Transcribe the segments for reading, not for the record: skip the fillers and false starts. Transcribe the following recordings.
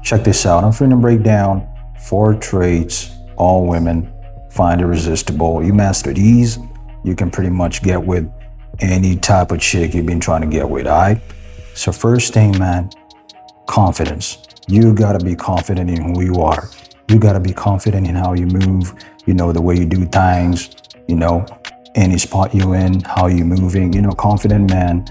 Check this out. I'm finna break down 4 traits all women find irresistible. You master these, you can pretty much get with any type of chick you've been trying to get with, all right? So first thing, man, confidence. You gotta be confident in who you are. You gotta be confident in how you move, the way you do things, any spot you in, how you moving, confident man,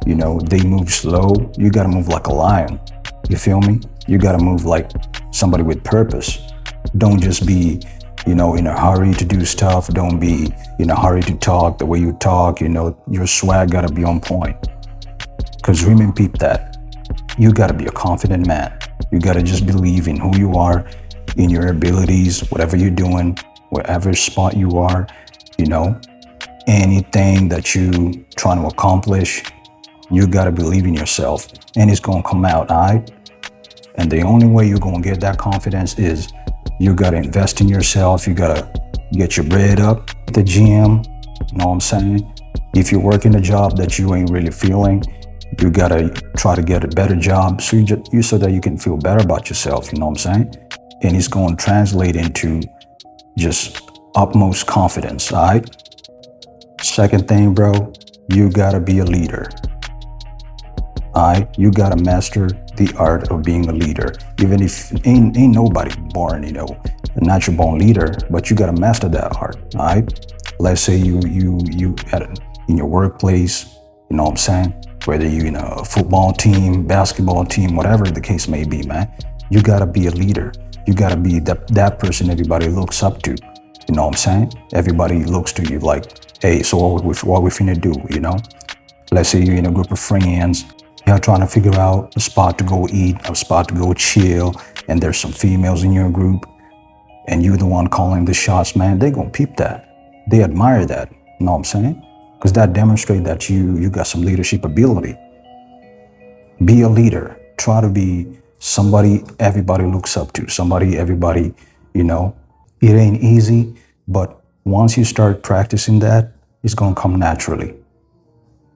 they move slow. You gotta move like a lion. You feel me? You gotta move like somebody with purpose. Don't just be, in a hurry to do stuff. Don't be in a hurry to talk the way you talk. Your swag gotta be on point. Cause women peep that. You gotta be a confident man. You gotta just believe in who you are, in your abilities, whatever you're doing, wherever spot you are, anything that you trying to accomplish, you gotta believe in yourself and it's gonna come out, all right? And the only way you're gonna get that confidence is you gotta invest in yourself. You gotta get your bread up at the gym, you know what I'm saying? If you're working a job that you ain't really feeling, you gotta try to get a better job so so that you can feel better about yourself, you know what I'm saying? And it's gonna translate into just utmost confidence, all right? Second thing, bro, you gotta be a leader. All right, you gotta master the art of being a leader. Even if ain't nobody born, a natural born leader, but you gotta master that art. All right. Let's say you in your workplace, you know what I'm saying? Whether you in a football team, basketball team, whatever the case may be, man, you gotta be a leader. You gotta be that person everybody looks up to. You know what I'm saying? Everybody looks to you like, hey, so what we finna do? Let's say you're in a group of friends. You're trying to figure out a spot to go eat, a spot to go chill, and there's some females in your group, and you're the one calling the shots, man, they gonna peep that. They admire that, you know what I'm saying? Because that demonstrates that you got some leadership ability. Be a leader. Try to be somebody everybody looks up to, somebody everybody, it ain't easy, but once you start practicing that, it's gonna come naturally.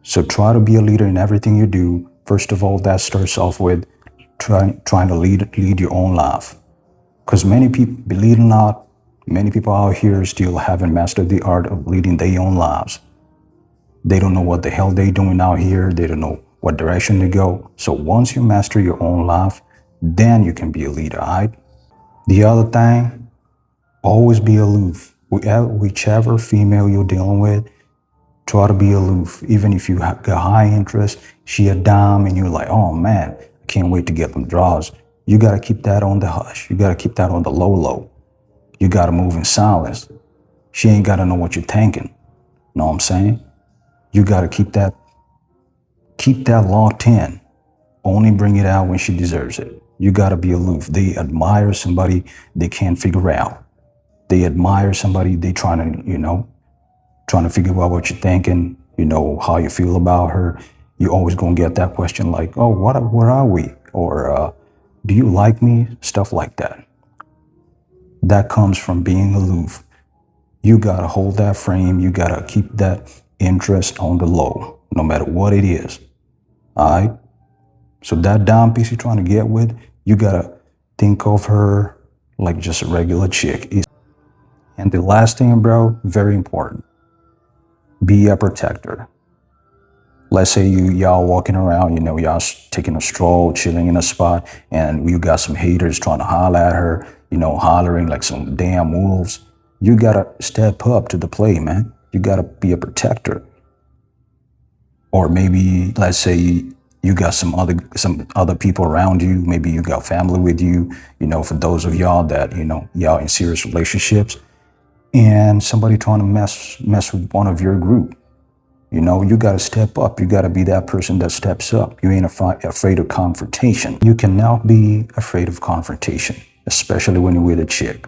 So try to be a leader in everything you do. First of all, that starts off with trying to lead your own life. Because many people, believe it or not, many people out here still haven't mastered the art of leading their own lives. They don't know what the hell they're doing out here. They don't know what direction to go. So once you master your own life, then you can be a leader, all right? The other thing, always be aloof. Whichever female you're dealing with, try to be aloof. Even if you got high interest, she a dime, and you're like, oh man, I can't wait to get them draws. You gotta keep that on the hush. You gotta keep that on the low. You gotta move in silence. She ain't gotta know what you're thinking. Know what I'm saying? You gotta keep that locked in. Only bring it out when she deserves it. You gotta be aloof. They admire somebody they can't figure out. They admire somebody they trying to figure out what you're thinking, how you feel about her. You're always gonna get that question like, oh, where are we? Or do you like me? Stuff like that. That comes from being aloof. You gotta hold that frame. You gotta keep that interest on the low, no matter what it is. All right? So that dime piece you're trying to get with, you gotta think of her like just a regular chick. And the last thing, bro, very important. Be a protector. Let's say y'all walking around, y'all taking a stroll, chilling in a spot, and you got some haters trying to holler at her, hollering like some damn wolves. You gotta step up to the plate, man. You gotta be a protector. Or maybe, let's say you got some other people around you. Maybe you got family with you, for those of y'all that, y'all in serious relationships, and somebody trying to mess with one of your group. You got to step up. You got to be that person that steps up. You ain't afraid of confrontation. You cannot be afraid of confrontation, especially when you're with a chick.